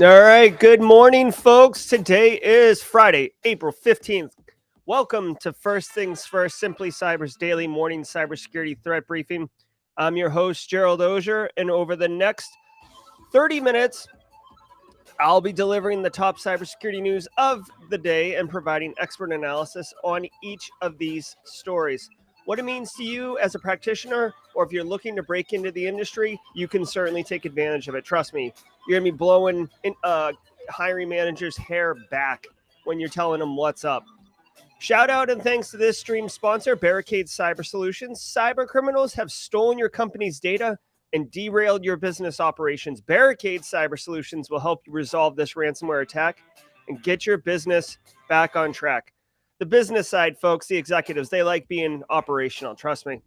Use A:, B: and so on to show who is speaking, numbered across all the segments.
A: All right, good morning, folks. Today is Friday, April 15th. Welcome to First Things First, Simply Cyber's daily morning cybersecurity threat briefing. I'm your host, Gerald Auger, and over the next 30 minutes, I'll be delivering the top cybersecurity news of the day and providing expert analysis on each of these stories. What it means to you as a practitioner, or if you're looking to break into the industry, you can certainly take advantage of it. Trust me, you're going to be blowing hiring managers' hair back when you're telling them what's up. Shout out and thanks to this stream sponsor, Barricade Cyber Solutions. Cyber criminals have stolen your company's data and derailed your business operations. Barricade Cyber Solutions will help you resolve this ransomware attack and get your business back on track. The business side, folks, the executives, they like being operational. Trust me.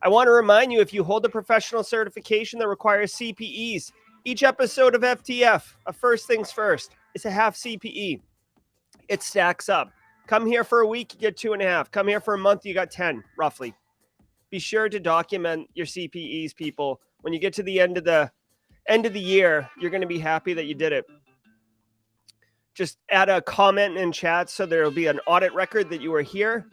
A: I want to remind you, if you hold a professional certification that requires CPEs, each episode of FTF, a First Things First, is a half CPE. It stacks up. Come here for a week, you get 2.5. Come here for a month, you got 10, roughly. Be sure to document your CPEs, people. When you get to the end of the year, you're going to be happy that you did it. Just add a comment in chat so there will be an audit record that you are here.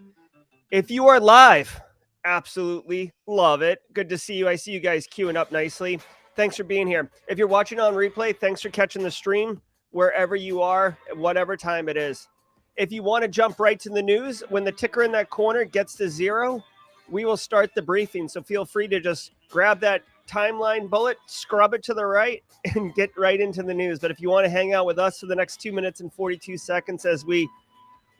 A: If you are live, absolutely love it. Good to see you. I see you guys queuing up nicely. Thanks for being here. If you're watching on replay, thanks for catching the stream wherever you are, whatever time it is. If you want to jump right to the news, when the ticker in that corner gets to 0, we will start the briefing. So feel free to just grab that timeline bullet, scrub it to the right, and get right into the news. But if you want to hang out with us for the next 2 minutes and 42 seconds as we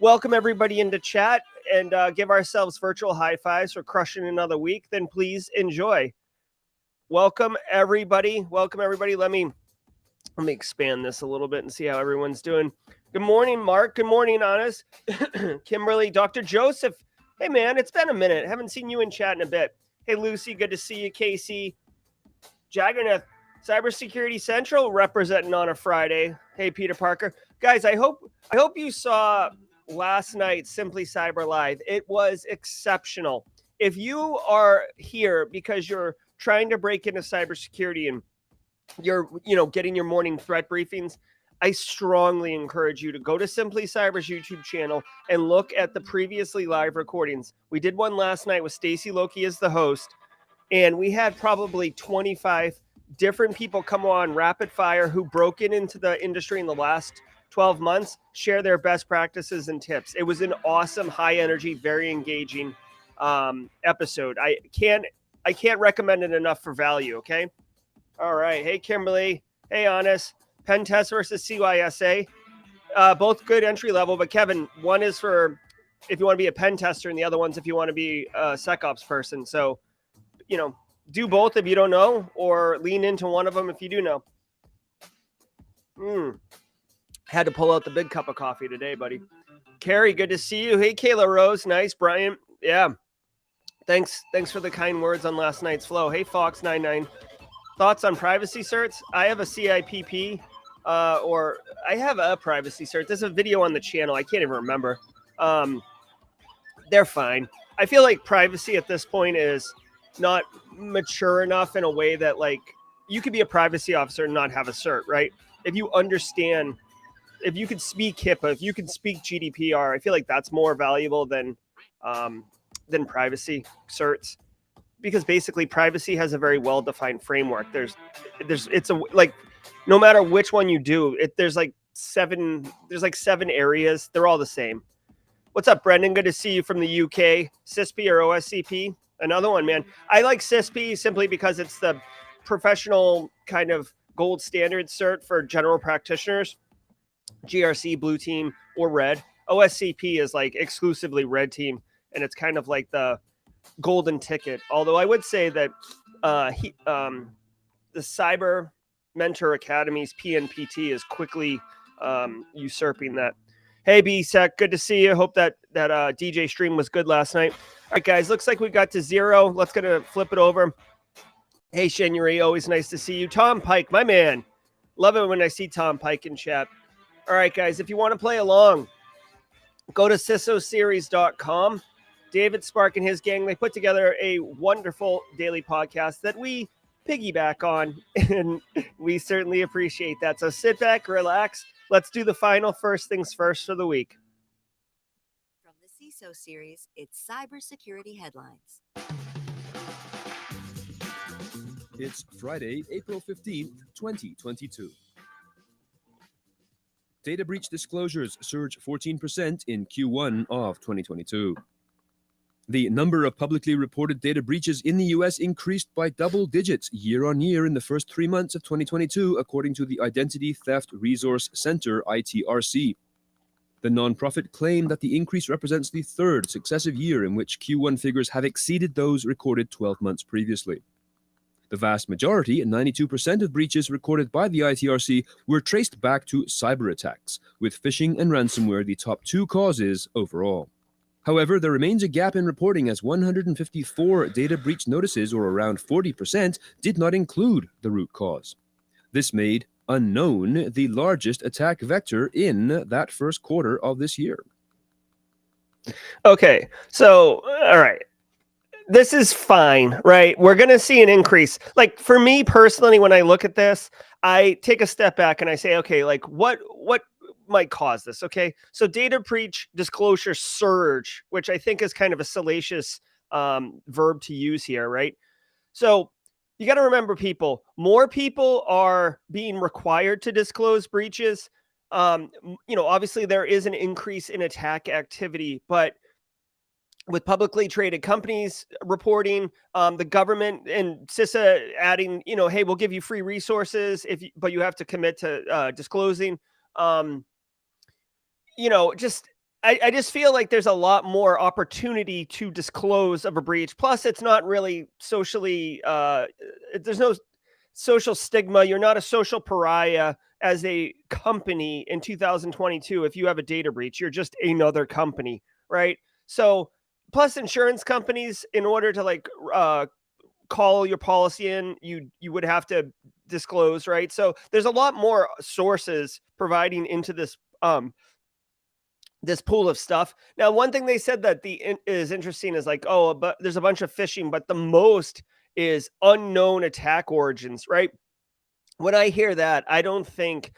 A: welcome everybody into chat and give ourselves virtual high fives for crushing another week, then please enjoy. Welcome, everybody. Welcome, everybody. Let me expand this a little bit and see how everyone's doing. Good morning, Mark. Good morning, Honest. Kimberly, Dr. Joseph. Hey, man, it's been a minute. Haven't seen you in chat in a bit. Hey, Lucy, good to see you. Casey, Jaggernath, Cybersecurity Central representing on a Friday. Hey, Peter Parker. Guys, I hope you saw last night's Simply Cyber Live. It was exceptional. If you are here because you're trying to break into cybersecurity and you're, getting your morning threat briefings, I strongly encourage you to go to Simply Cyber's YouTube channel and look at the previously live recordings. We did one last night with Stacy Loki as the host, and we had probably 25 different people come on rapid fire who broke into the industry in the last 12 months, share their best practices and tips. It was an awesome, high energy, very engaging episode. I can't recommend it enough for value. Okay. All right. Hey, Kimberly. Hey, Honest. Pen test versus CYSA. Both good entry level, but Kevin, one is for if you want to be a pen tester and the other one's if you want to be a SecOps person. So, do both if you don't know, or lean into one of them if you do know. Had to pull out the big cup of coffee today, buddy. Carrie, good to see you. Hey, Kayla Rose. Nice. Brian. Yeah. Thanks for the kind words on last night's flow. Hey, Fox99. Thoughts on privacy certs? I have a CIPP, or I have a privacy cert. There's a video on the channel. I can't even remember. They're fine. I feel like privacy at this point is not mature enough in a way that, like, you could be a privacy officer and not have a cert, right? If you understand, if you could speak HIPAA, if you could speak GDPR, I feel like that's more valuable than privacy certs. Because basically privacy has a very well-defined framework. No matter which one you do, there's like seven areas. They're all the same. What's up, Brendan? Good to see you from the UK. CISP or OSCP? Another one, man. I like CISP simply because it's the professional kind of gold standard cert for general practitioners. GRC, blue team, or red. OSCP is like exclusively red team, and it's kind of like the golden ticket. Although I would say that the Cyber Mentor Academy's PNPT is quickly usurping that. Hey, BSEC, good to see you. Hope that DJ stream was good last night. All right, guys, looks like we got to 0. Let's gonna flip it over. Hey, Shenyuri, always nice to see you. Tom Pike, my man. Love it when I see Tom Pike in chat. All right, guys, if you want to play along, go to cisoseries.com. David Spark and his gang, they put together a wonderful daily podcast that we piggyback on, and we certainly appreciate that. So sit back, relax. Let's do the final first things first for the week.
B: From the CISO series, it's Cybersecurity Headlines.
C: It's Friday, April 15th, 2022. Data breach disclosures surge 14% in Q1 of 2022. The number of publicly reported data breaches in the US increased by double digits year on year in the first 3 months of 2022, according to the Identity Theft Resource Center, ITRC. The nonprofit claimed that the increase represents the third successive year in which Q1 figures have exceeded those recorded 12 months previously. The vast majority, 92% of breaches recorded by the ITRC, were traced back to cyber attacks, with phishing and ransomware the top two causes overall. However, there remains a gap in reporting as 154 data breach notices, or around 40%, did not include the root cause. This made unknown the largest attack vector in that first quarter of this year.
A: Okay, so, all right. This is fine, right? We're going to see an increase. Like for me personally, when I look at this, I take a step back and I say, okay, like what might cause this? Okay. So data breach disclosure surge, which I think is kind of a salacious verb to use here, right? So you got to remember, more people are being required to disclose breaches. Obviously there is an increase in attack activity, but with publicly traded companies reporting, the government and CISA adding, hey, we'll give you free resources but you have to commit to disclosing. I just feel like there's a lot more opportunity to disclose of a breach. Plus, it's not really socially, there's no social stigma. You're not a social pariah as a company in 2022. If you have a data breach, you're just another company, right? So, plus insurance companies, in order to call your policy in, you would have to disclose, right? So there's a lot more sources providing into this this pool of stuff. Now, one thing they said that is interesting is like, but there's a bunch of phishing, but the most is unknown attack origins, right? When I hear that, I don't think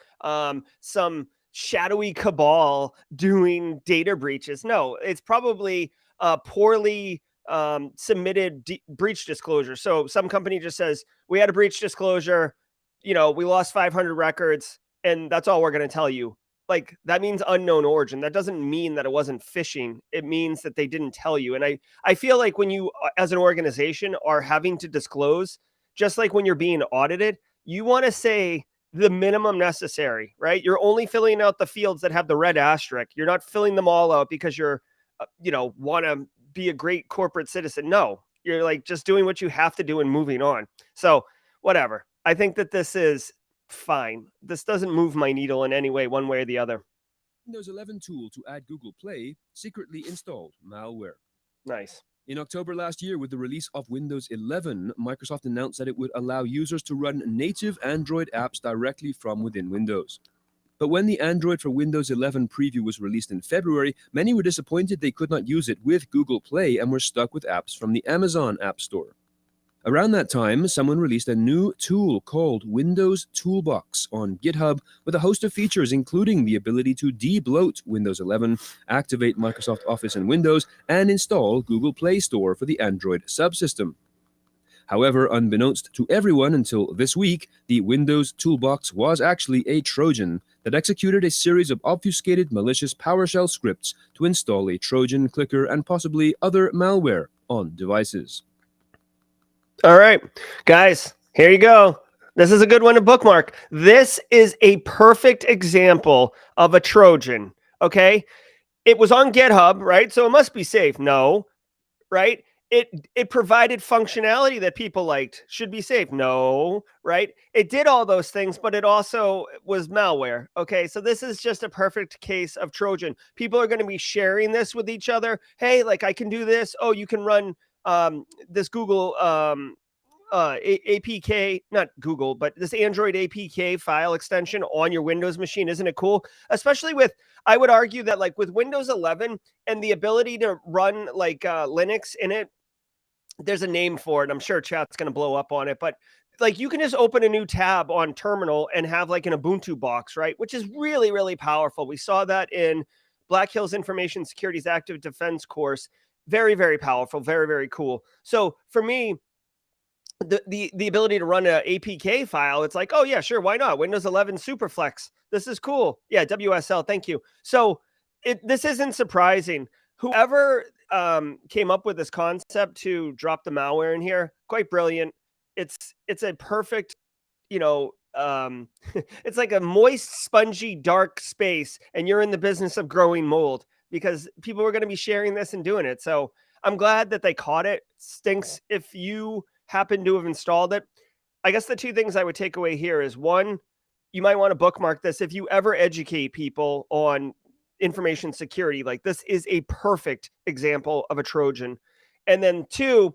A: some shadowy cabal doing data breaches. No, it's probably poorly submitted breach disclosure. So some company just says, we had a breach disclosure, we lost 500 records, and that's all we're going to tell you. Like, that means unknown origin. That doesn't mean that it wasn't phishing. It means that they didn't tell you. And I feel like when you, as an organization, are having to disclose, just like when you're being audited, you want to say the minimum necessary, right? You're only filling out the fields that have the red asterisk. You're not filling them all out because you're, want to be a great corporate citizen. No, you're like just doing what you have to do and moving on. So whatever. I think that this is fine. This doesn't move my needle in any way, one way or the other.
C: Windows 11 tool to add Google Play secretly installed malware.
A: Nice.
C: In October last year, with the release of Windows 11, Microsoft announced that it would allow users to run native Android apps directly from within Windows. But when the Android for Windows 11 preview was released in February, many were disappointed they could not use it with Google Play and were stuck with apps from the Amazon App Store. Around that time, someone released a new tool called Windows Toolbox on GitHub with a host of features, including the ability to de-bloat Windows 11, activate Microsoft Office and Windows, and install Google Play Store for the Android subsystem. However, unbeknownst to everyone until this week, the Windows Toolbox was actually a Trojan that executed a series of obfuscated malicious PowerShell scripts to install a Trojan clicker and possibly other malware on devices.
A: All right, guys, here you go. This is a good one to bookmark. This is a perfect example of a Trojan, okay? It was on GitHub, right? So it must be safe. No, right? It provided functionality that people liked. Should be safe. No, right? It did all those things, but it also was malware. Okay, so this is just a perfect case of Trojan. People are going to be sharing this with each other. Hey, like I can do this. Oh, you can run this Google APK, not Google, but this Android APK file extension on your Windows machine. Isn't it cool? Especially with, I would argue that like with Windows 11 and the ability to run like Linux in it, there's a name for it. I'm sure chat's going to blow up on it, but like you can just open a new tab on terminal and have like an Ubuntu box, right? Which is really, really powerful. We saw that in Black Hills Information Security's Active Defense course. Very, very powerful, very, very cool. So for me, the ability to run an APK file, it's like, oh yeah, sure, why not? Windows 11 Superflex. This is cool. Yeah, WSL, thank you. So this isn't surprising. Whoever came up with this concept to drop the malware in here, quite brilliant. It's a perfect, it's like a moist, spongy, dark space, and you're in the business of growing mold because people are going to be sharing this and doing it. So I'm glad that they caught it. Stinks if you happen to have installed it. I guess the two things I would take away here is one, you might want to bookmark this if you ever educate people on information security. Like this is a perfect example of a Trojan. And then two,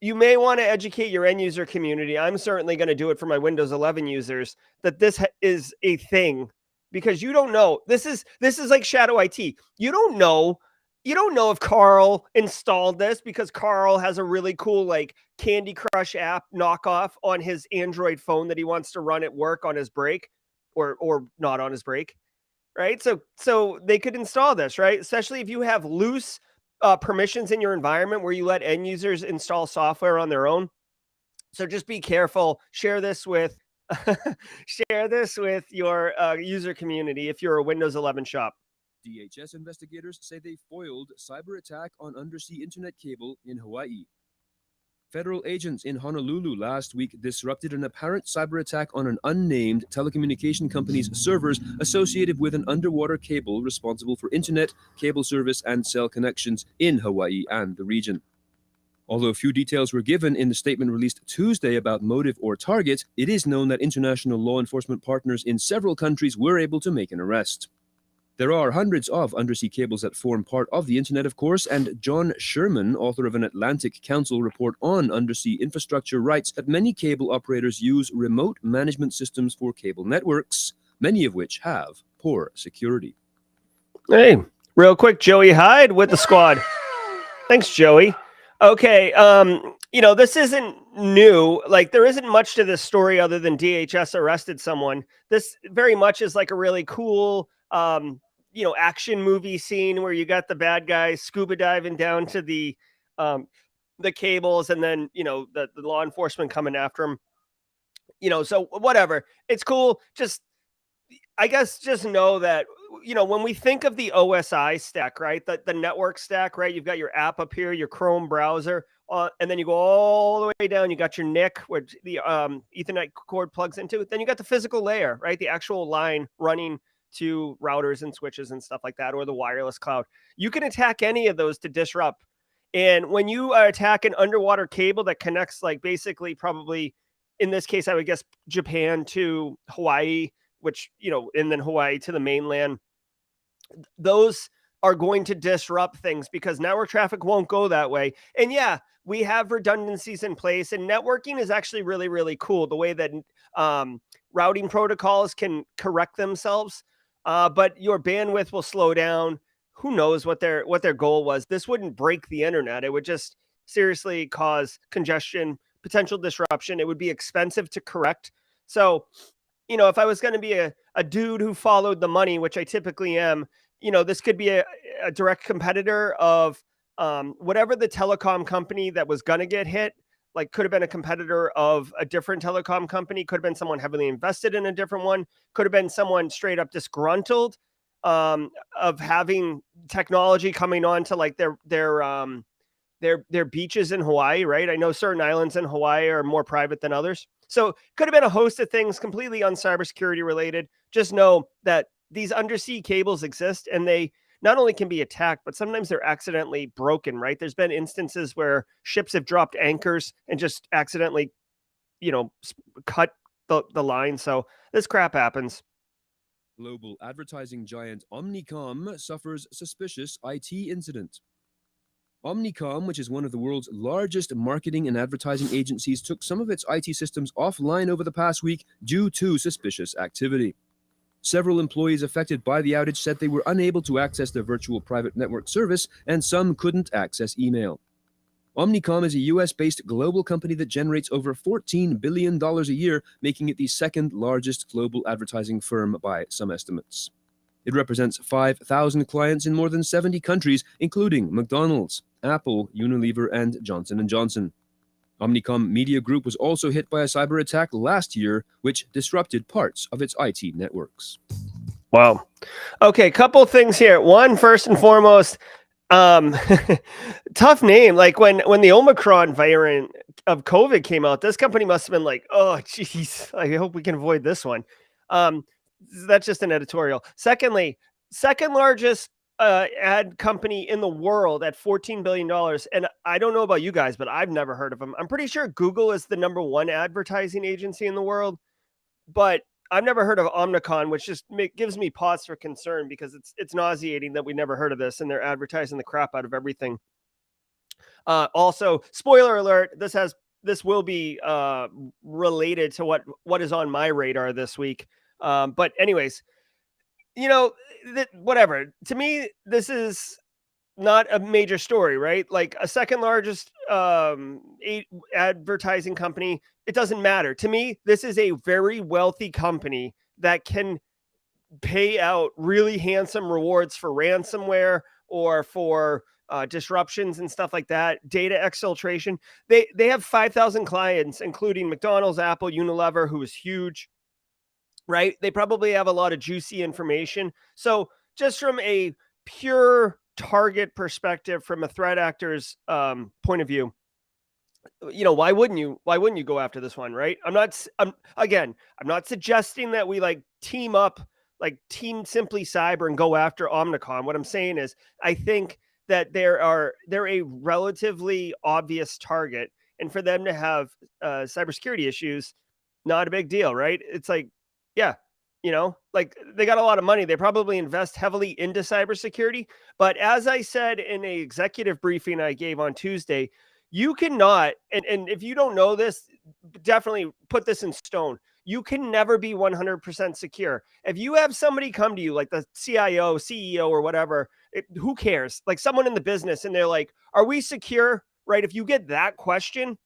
A: you may want to educate your end user community. I'm certainly going to do it for my Windows 11 users that this is a thing because you don't know. This is like shadow IT. You don't know if Carl installed this because Carl has a really cool like Candy Crush app knockoff on his Android phone that he wants to run at work on his break or not on his break, right? So they could install this, right? Especially if you have loose permissions in your environment where you let end users install software on their own. So just be careful. Share this with your user community if you're a Windows 11 shop.
C: DHS investigators say they foiled cyber attack on undersea internet cable in Hawaii. Federal agents in Honolulu last week disrupted an apparent cyber attack on an unnamed telecommunication company's servers associated with an underwater cable responsible for internet, cable service, and cell connections in Hawaii and the region. Although few details were given in the statement released Tuesday about motive or target, it is known that international law enforcement partners in several countries were able to make an arrest. There are hundreds of undersea cables that form part of the internet, of course, and John Sherman, author of an Atlantic Council report on undersea infrastructure, writes that many cable operators use remote management systems for cable networks, many of which have poor security.
A: Hey, real quick, Joey Hyde with the squad. Thanks, Joey. Okay, this isn't new. Like, there isn't much to this story other than DHS arrested someone. This very much is like a really cool action movie scene where you got the bad guys scuba diving down to the cables and then, the law enforcement coming after them, so whatever. It's cool. I guess just know that, when we think of the OSI stack, right, the network stack, right, you've got your app up here, your Chrome browser, and then you go all the way down, you got your NIC, where the Ethernet cord plugs into it. Then you got the physical layer, right, the actual line running to routers and switches and stuff like that, or the wireless cloud. You can attack any of those to disrupt. And when you attack an underwater cable that connects, like basically probably, in this case, I would guess Japan to Hawaii, which, and then Hawaii to the mainland, those are going to disrupt things because network traffic won't go that way. And yeah, we have redundancies in place, and networking is actually really, really cool. The way that routing protocols can correct themselves, but your bandwidth will slow down. Who knows what their goal was? This wouldn't break the internet. It would just seriously cause congestion, potential disruption. It would be expensive to correct. So, if I was going to be a dude who followed the money, which I typically am, this could be a direct competitor of whatever the telecom company that was going to get hit, like could have been a competitor of a different telecom company, could have been someone heavily invested in a different one, could have been someone straight up disgruntled of having technology coming on to like their beaches in Hawaii, right? I know certain islands in Hawaii are more private than others. So could have been a host of things completely cybersecurity related. Just know that these undersea cables exist, and they not only can be attacked, but sometimes they're accidentally broken, right? There's been instances where ships have dropped anchors and just accidentally, cut the line. So this crap happens.
C: Global advertising giant Omnicon suffers suspicious IT incident. Omnicon, which is one of the world's largest marketing and advertising agencies, took some of its IT systems offline over the past week due to suspicious activity. Several employees affected by the outage said they were unable to access their virtual private network service, and some couldn't access email. Omnicon is a US-based global company that generates over $14 billion a year, making it the second largest global advertising firm by some estimates. It represents 5,000 clients in more than 70 countries, including McDonald's, Apple, Unilever, and Johnson & Johnson. Omnicom Media Group was also hit by a cyber attack last year, which disrupted parts of its IT networks.
A: Wow. Okay, couple things here. One, first and foremost, tough name. Like when the Omicron variant of COVID came out, this company must have been like, oh, geez, I hope we can avoid this one. That's just an editorial. Secondly, second largest ad company in the world at $14 billion. And I don't know about you guys, but I've never heard of them. I'm pretty sure Google is the number one advertising agency in the world, but I've never heard of Omnicon, which just gives me pause for concern because it's nauseating that we never heard of this and they're advertising the crap out of everything. Also, spoiler alert, this will be related to what is on my radar this week. But anyways, whatever. To me, this is not a major story, right? Like a second largest advertising company, it doesn't matter. To me, this is a very wealthy company that can pay out really handsome rewards for ransomware or for disruptions and stuff like that, data exfiltration. They have 5,000 clients, including McDonald's, Apple, Unilever, who is huge, right? They probably have a lot of juicy information. So just from a pure target perspective, from a threat actor's point of view, why wouldn't you go after this one, right? I'm not suggesting that we like team up, like team Simply Cyber and go after Omnicon. What I'm saying is I think that they're a relatively obvious target, and for them to have cybersecurity issues, not a big deal, right? It's like, yeah, like they got a lot of money. They probably invest heavily into cybersecurity. But as I said in a executive briefing I gave on Tuesday, you cannot, and if you don't know this, definitely put this in stone. You can never be 100% secure. If you have somebody come to you, like the CIO, CEO, or whatever, who cares? Like someone in the business, and they're like, are we secure? Right? If you get that question,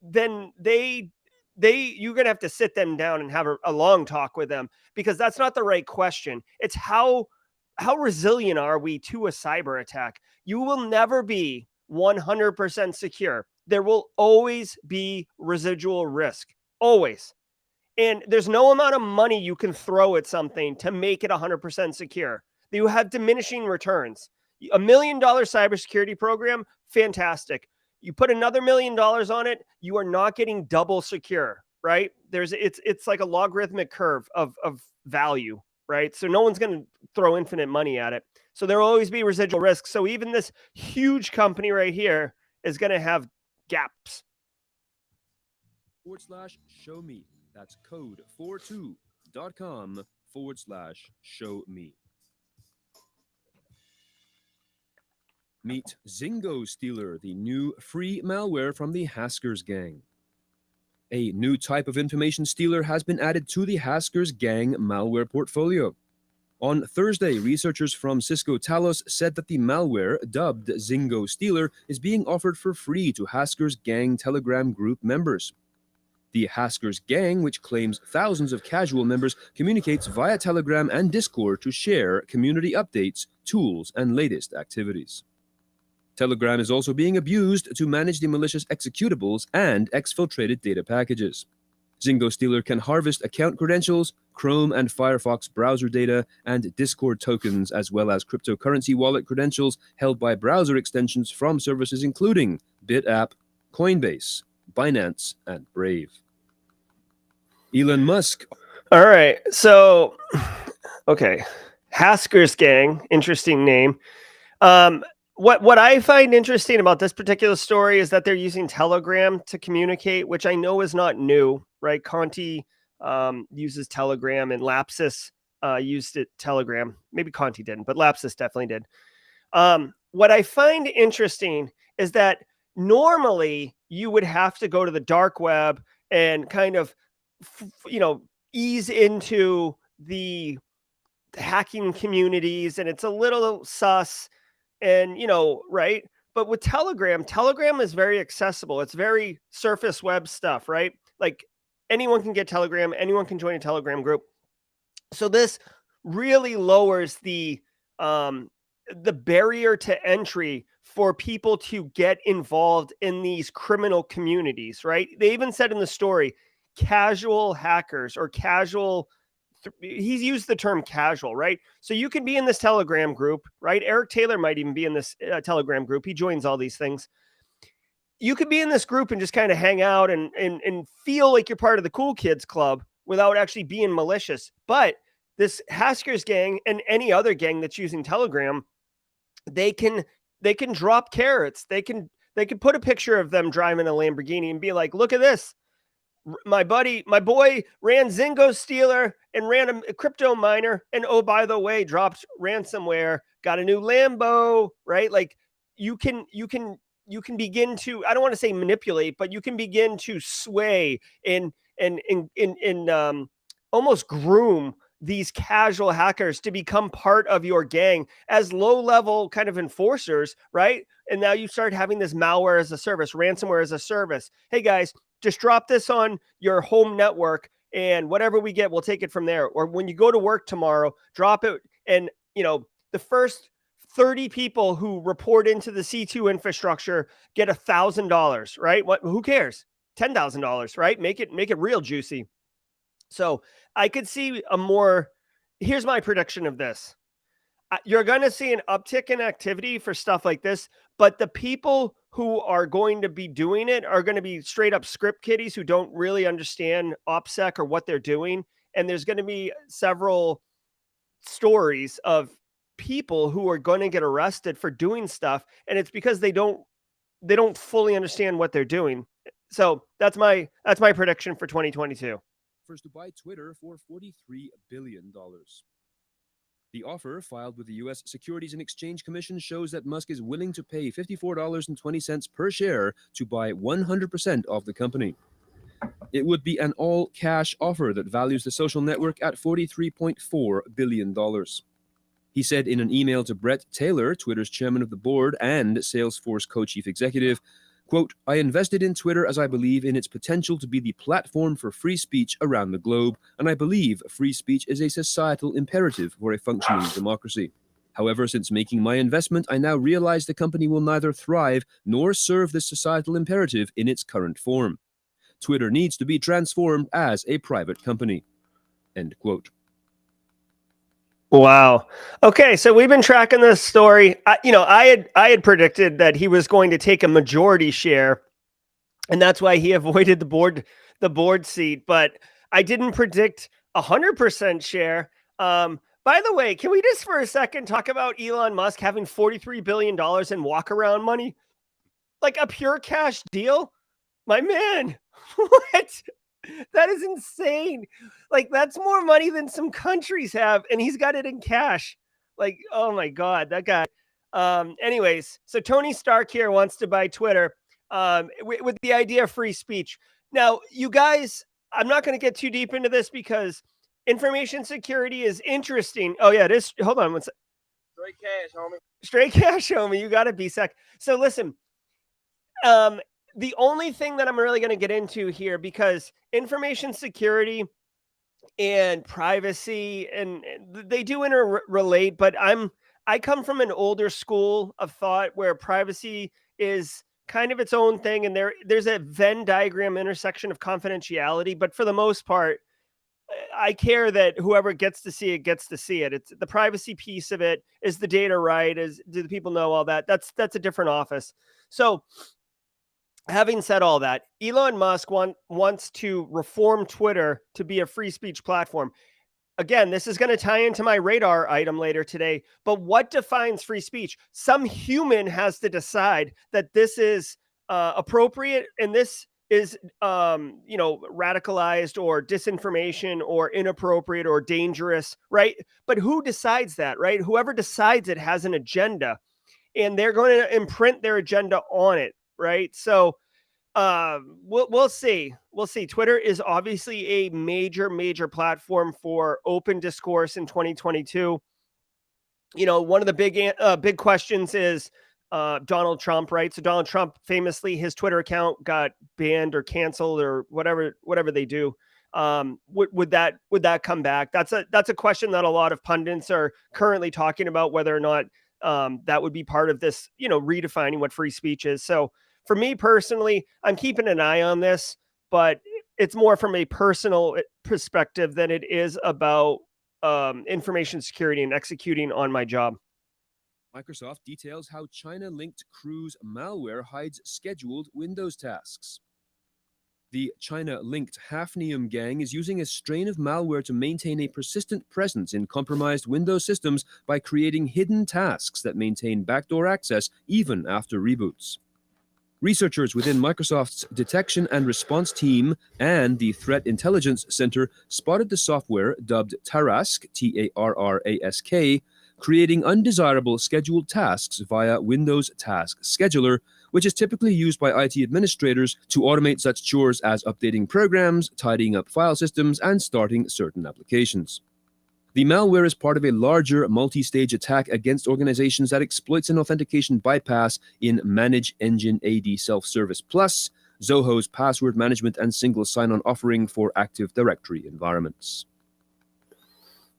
A: then you're going to have to sit them down and have a long talk with them, because that's not the right question. It's how resilient are we to a cyber attack? You will never be 100% secure. There will always be residual risk, always. And there's no amount of money you can throw at something to make it 100% secure. You have diminishing returns. $1 million cybersecurity program, fantastic. You put another $1 million on it, you are not getting double secure, right? It's like a logarithmic curve of value, right? So no one's going to throw infinite money at it. So there will always be residual risk. So even this huge company right here is going to have gaps.
C: /show me. That's code 42.com/show me. Meet Zingo Stealer, the new free malware from the Huskers gang. A new type of information stealer has been added to the Huskers gang malware portfolio. On Thursday, researchers from Cisco Talos said that the malware, dubbed Zingo Stealer, is being offered for free to Huskers gang Telegram group members. The Huskers gang, which claims thousands of casual members, communicates via Telegram and Discord to share community updates, tools, and latest activities. Telegram is also being abused to manage the malicious executables and exfiltrated data packages. Zingo Stealer can harvest account credentials, Chrome and Firefox browser data, and Discord tokens, as well as cryptocurrency wallet credentials held by browser extensions from services including BitApp, Coinbase, Binance, and Brave. Elon Musk.
A: All right. So, okay. Huskers gang, interesting name. What I find interesting about this particular story is that they're using Telegram to communicate, which I know is not new, right? Conti uses Telegram, and Lapsus used Telegram. Maybe Conti didn't, but Lapsus definitely did. What I find interesting is that normally you would have to go to the dark web and kind of, ease into the hacking communities, and it's a little sus. And, right, But with Telegram is very accessible. It's very surface web stuff, right? Like anyone can get Telegram, anyone can join a Telegram group. So this really lowers the barrier to entry for people to get involved in these criminal communities, right? They even said in the story, casual hackers or casual, he's used the term casual, right? So you can be in this Telegram group, right? Eric Taylor might even be in this Telegram group. He joins all these things. You could be in this group and just kind of hang out and feel like you're part of the cool kids club without actually being malicious. But this Huskers gang and any other gang that's using Telegram, they can drop carrots. They can put a picture of them driving a Lamborghini and be like, look at this. My boy ran Zingo Stealer and ran a crypto miner. And oh, by the way, dropped ransomware, got a new Lambo, right? Like you can begin to, I don't want to say manipulate, but you can begin to sway and almost groom these casual hackers to become part of your gang as low-level kind of enforcers, right? And now you start having this malware as a service, ransomware as a service. Hey guys, just drop this on your home network and whatever we get, we'll take it from there. Or when you go to work tomorrow, drop it. And, the first 30 people who report into the C2 infrastructure get $1,000, right? Who cares? $10,000, right? Make it real juicy. So I could see here's my prediction of this. You're going to see an uptick in activity for stuff like this, but the people who are going to be doing it are going to be straight up script kiddies who don't really understand OPSEC or what they're doing. And there's going to be several stories of people who are going to get arrested for doing stuff. And it's because they don't fully understand what they're doing. So that's my prediction for 2022.
C: First to buy Twitter for $43 billion. The offer filed with the U.S. Securities and Exchange Commission shows that Musk is willing to pay $54.20 per share to buy 100% of the company. It would be an all-cash offer that values the social network at $43.4 billion. He said in an email to Brett Taylor, Twitter's chairman of the board and Salesforce co-chief executive, quote, I invested in Twitter as I believe in its potential to be the platform for free speech around the globe, and I believe free speech is a societal imperative for a functioning democracy. However, since making my investment, I now realize the company will neither thrive nor serve this societal imperative in its current form. Twitter needs to be transformed as a private company. End quote.
A: Wow. Okay, so we've been tracking this story. I had predicted that he was going to take a majority share, and that's why he avoided the board seat. But I didn't predict 100% share. By the way, can we just for a second talk about Elon Musk having $43 billion in walk-around money, like a pure cash deal? My man, what? That is insane. Like that's more money than some countries have, and he's got it in cash. Like, oh my God, that guy. Anyways, so Tony Stark here wants to buy Twitter with the idea of free speech. Now, you guys, I'm not going to get too deep into this because information security is interesting. Oh yeah, it is. Hold on one second.
D: Straight cash, homie.
A: Straight cash, homie. You got to be sec. So listen, the only thing that I'm really going to get into here, because information security and privacy, and they do interrelate, but I come from an older school of thought where privacy is kind of its own thing, and there's a Venn diagram intersection of confidentiality. But for the most part, I care that whoever gets to see it gets to see it. It's the privacy piece of it. Is the data right? Do the people know all that? That's a different office. So having said all that, Elon Musk wants to reform Twitter to be a free speech platform. Again, this is going to tie into my radar item later today. But what defines free speech? Some human has to decide that this is appropriate and this is, radicalized or disinformation or inappropriate or dangerous, right? But who decides that, right? Whoever decides it has an agenda, and they're going to imprint their agenda on it. Right. So we'll see. We'll see. Twitter is obviously a major platform for open discourse in 2022. One of the big questions is Donald Trump, right? So Donald Trump famously, his Twitter account got banned or canceled or whatever they do. Would that come back? That's a question that a lot of pundits are currently talking about, whether or not that would be part of this, redefining what free speech is. So for me personally, I'm keeping an eye on this, but it's more from a personal perspective than it is about information security and executing on my job.
C: Microsoft details how China-linked Cruise malware hides scheduled Windows tasks. The China-linked Hafnium gang is using a strain of malware to maintain a persistent presence in compromised Windows systems by creating hidden tasks that maintain backdoor access even after reboots. Researchers within Microsoft's Detection and Response Team and the Threat Intelligence Center spotted the software dubbed Tarask, T-A-R-R-A-S-K, creating undesirable scheduled tasks via Windows Task Scheduler, which is typically used by IT administrators to automate such chores as updating programs, tidying up file systems, and starting certain applications. The malware is part of a larger multi-stage attack against organizations that exploits an authentication bypass in Manage Engine AD Self-Service Plus, Zoho's password management and single sign-on offering for Active Directory environments.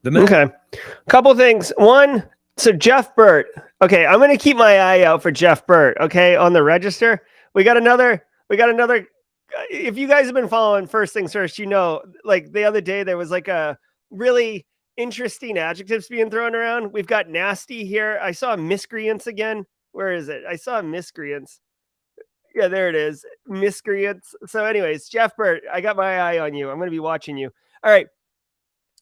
A: Okay. A couple things. One, so Jeff Burt. Okay, I'm going to keep my eye out for Jeff Burt, okay, on the register. We got another. If you guys have been following First Things First, like the other day there was like a really interesting adjectives being thrown around. We've got nasty here. I saw miscreants again. Where is it? I saw miscreants. Yeah, there it is. Miscreants. So anyways, Jeff Burt, I got my eye on you. I'm going to be watching you. All right.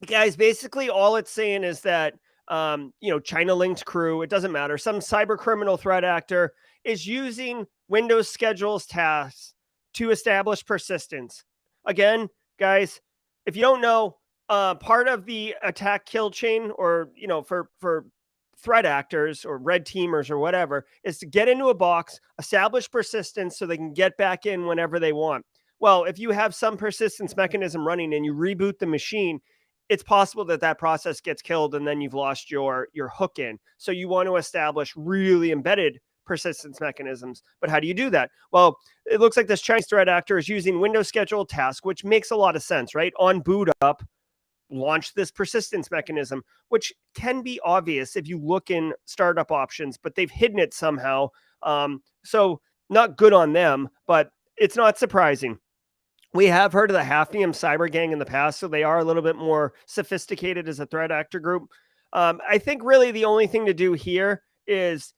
A: Guys, basically all it's saying is that, China-linked crew, it doesn't matter. Some cyber criminal threat actor is using Windows schedules tasks to establish persistence. Again, guys, if you don't know, part of the attack kill chain or, for threat actors or red teamers or whatever is to get into a box, establish persistence so they can get back in whenever they want. Well, if you have some persistence mechanism running and you reboot the machine, it's possible that process gets killed and then you've lost your hook in. So you want to establish really embedded persistence mechanisms. But how do you do that? Well, it looks like this Chinese threat actor is using Windows scheduled task, which makes a lot of sense, right? On boot up, launch this persistence mechanism, which can be obvious if you look in startup options, but they've hidden it somehow. So not good on them, but it's not surprising. We have heard of the Hafnium cyber gang in the past, so they are a little bit more sophisticated as a threat actor group. I think really the only thing to do here is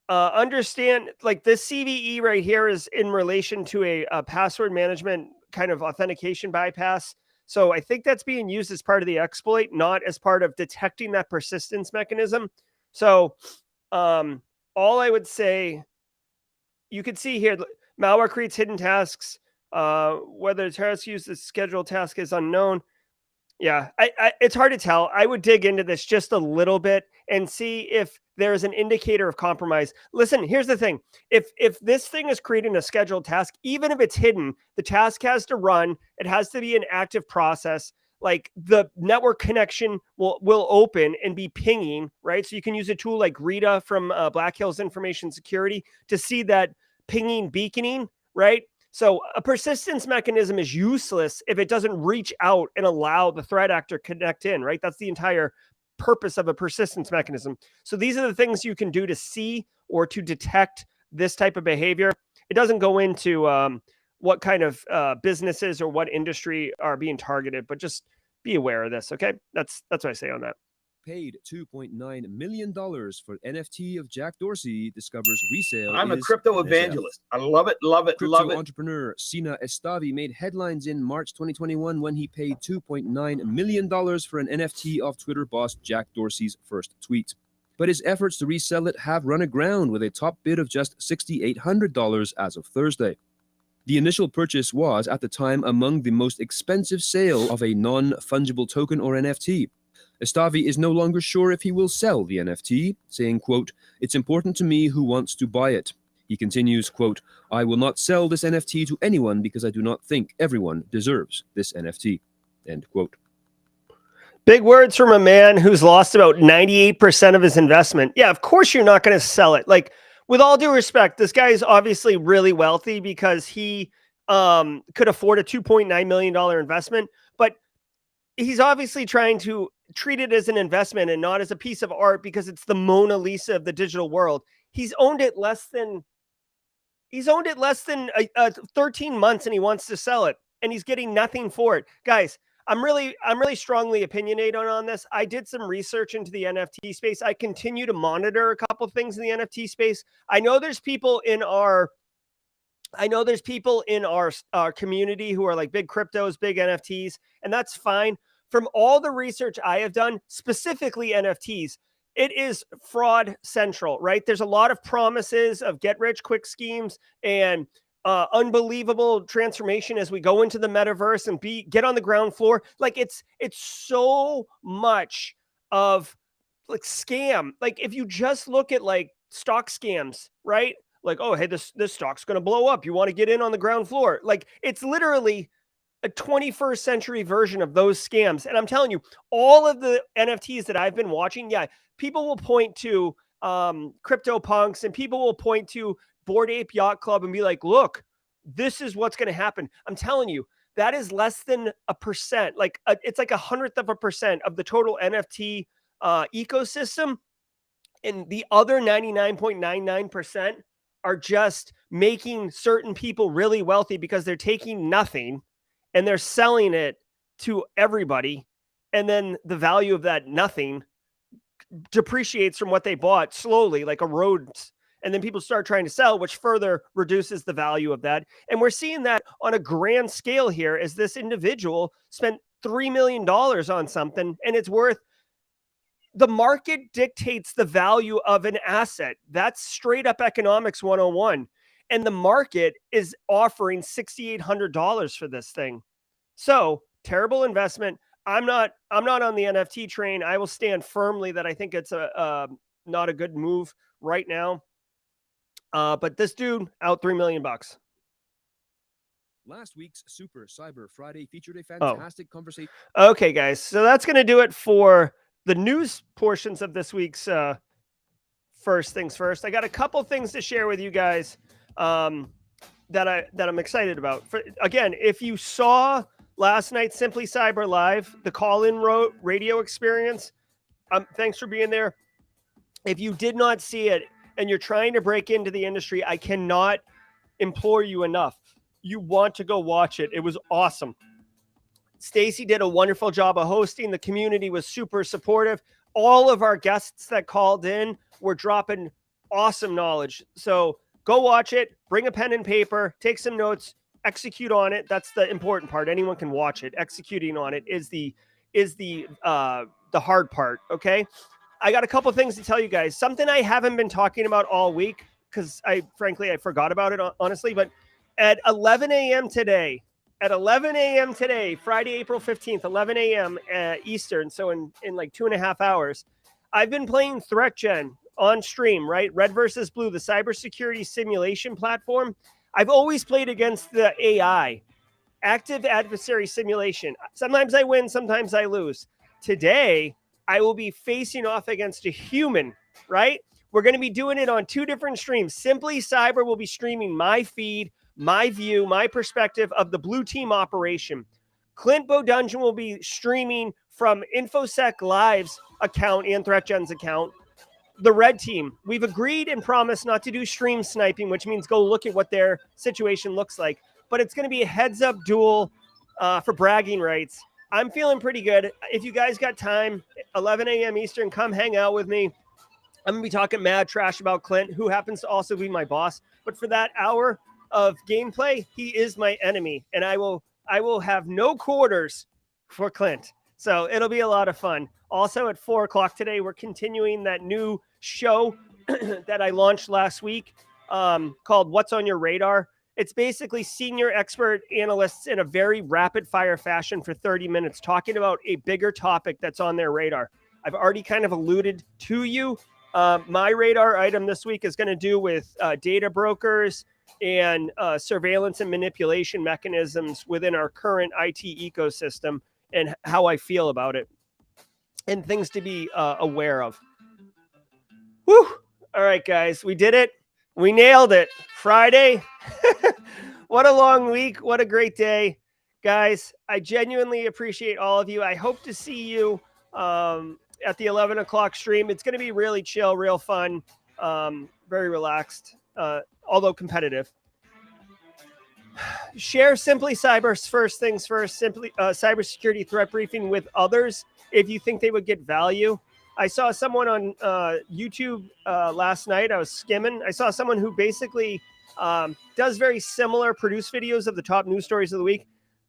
A: understand, like this CVE right here is in relation to a password management kind of authentication bypass. So I think that's being used as part of the exploit, not as part of detecting that persistence mechanism. So all I would say, you could see here, malware creates hidden tasks. Whether the task used the scheduled task is unknown. Yeah, it's hard to tell. I would dig into this just a little bit and see if there's an indicator of compromise. Listen, here's the thing. If this thing is creating a scheduled task, even if it's hidden, the task has to run. It has to be an active process. Like the network connection will open and be pinging, right? So you can use a tool like Rita from Black Hills Information Security to see that pinging beaconing, right? So a persistence mechanism is useless if it doesn't reach out and allow the threat actor connect in, right? That's the entire purpose of a persistence mechanism. So these are the things you can do to see or to detect this type of behavior. It doesn't go into what kind of businesses or what industry are being targeted, but just be aware of this, okay? That's what I say on that.
C: Paid $2.9 million for NFT of Jack Dorsey discovers resale.
D: I'm a crypto evangelist. I love it, love it, love it.
C: Entrepreneur Sina Estavi made headlines in March 2021 when he paid $2.9 million for an NFT of Twitter boss Jack Dorsey's first tweet. But his efforts to resell it have run aground with a top bid of just $6,800 as of Thursday. The initial purchase was, at the time, among the most expensive sale of a non-fungible token or NFT. Estavi is no longer sure if he will sell the NFT, saying, quote, "It's important to me who wants to buy it." He continues, quote, "I will not sell this NFT to anyone because I do not think everyone deserves this NFT," end quote.
A: Big words from a man who's lost about 98% of his investment. Yeah, of course you're not going to sell it. Like, with all due respect, this guy is obviously really wealthy because he could afford a $2.9 million investment, but he's obviously trying to treat it as an investment and not as a piece of art because it's the Mona Lisa of the digital world. He's owned it less than 13 months and he wants to sell it and he's getting nothing for it. Guys, I'm really strongly opinionated on this. I did some research into the NFT space. I continue to monitor a couple of things in the NFT space. I know there's people in our community who are like big cryptos, big NFTs, and that's fine. From all the research I have done, specifically NFTs, it is fraud central, right? There's a lot of promises of get rich quick schemes and unbelievable transformation as we go into the metaverse and get on the ground floor. Like it's so much of like scam. Like if you just look at like stock scams, right? Like, oh, hey, this stock's going to blow up. You want to get in on the ground floor. Like it's literally a 21st century version of those scams. And I'm telling you, all of the NFTs that I've been watching, yeah, people will point to CryptoPunks and people will point to Bored Ape Yacht Club and be like, look, this is what's going to happen. I'm telling you, that is less than a percent. Like it's like 1/100% of the total NFT ecosystem. And the other 99.99% are just making certain people really wealthy because they're taking nothing and they're selling it to everybody. And then the value of that nothing depreciates from what they bought slowly, like erodes. And then people start trying to sell, which further reduces the value of that. And we're seeing that on a grand scale here as this individual spent $3 million on something and it's worth, the market dictates the value of an asset. That's straight up economics 101. And the market is offering $6,800 for this thing. So terrible investment. I'm not on the NFT train. I will stand firmly that I think it's not a good move right now. But this dude out $3 million.
C: Last week's Super Cyber Friday featured a fantastic conversation.
A: Okay, guys. So that's going to do it for the news portions of this week's First Things First. I got a couple things to share with you guys that I'm excited about. Again, if you saw last night's Simply Cyber Live, the call-in radio experience, thanks for being there. If you did not see it and you're trying to break into the industry, I cannot implore you enough. You want to go watch it. It was awesome. Stacy did a wonderful job of hosting. The community was super supportive. All of our guests that called in were dropping awesome knowledge. So go watch it, bring a pen and paper, take some notes, execute on it. That's the important part. Anyone can watch it. Executing on it is the hard part. Okay. I got a couple things to tell you guys. Something I haven't been talking about all week because I forgot about it, honestly, but at 11 a.m. today, Friday, April 15th, 11 a.m. Eastern, so in like 2.5 hours, I've been playing Threat Gen on stream, right? Red versus Blue, the cybersecurity simulation platform. I've always played against the AI, active adversary simulation. Sometimes I win, sometimes I lose. Today, I will be facing off against a human, right? We're going to be doing it on 2 different streams. Simply Cyber will be streaming my feed, my view, my perspective of the blue team operation. Clint Bodungeon will be streaming from InfoSec Live's account and ThreatGen's account. The red team, we've agreed and promised not to do stream sniping, which means go look at what their situation looks like. But it's going to be a heads-up duel for bragging rights. I'm feeling pretty good. If you guys got time, 11 a.m. Eastern, come hang out with me. I'm going to be talking mad trash about Clint, who happens to also be my boss. But for that hour of gameplay, he is my enemy, and I will have no quarters for Clint. So it'll be a lot of fun. Also at 4:00 today, we're continuing that new show that I launched last week called What's on Your Radar. It's basically senior expert analysts in a very rapid fire fashion for 30 minutes talking about a bigger topic that's on their radar. I've already kind of alluded to you. My radar item this week is going to do with data brokers and surveillance and manipulation mechanisms within our current IT ecosystem and how I feel about it and things to be aware of. Whew. All right, guys, we did it. We nailed it. Friday. What a long week. What a great day. Guys, I genuinely appreciate all of you. I hope to see you at the 11 o'clock stream. It's going to be really chill, real fun, very relaxed, although competitive. Share Simply Cyber's First Things First, simply cybersecurity threat briefing with others if you think they would get value. I saw someone on YouTube last night. I was skimming. I saw someone who basically does very similar, produce videos of the top news stories of the week.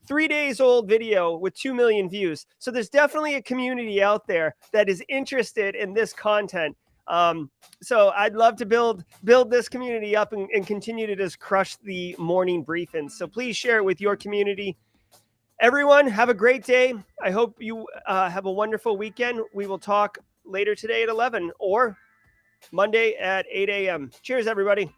A: 3 days old video with 2 million views. So there's definitely a community out there that is interested in this content. So I'd love to build this community up and continue to just crush the morning briefings. So please share it with your community. Everyone, have a great day. I hope you have a wonderful weekend. We will talk later today at 11 or Monday at 8 a.m. Cheers, everybody.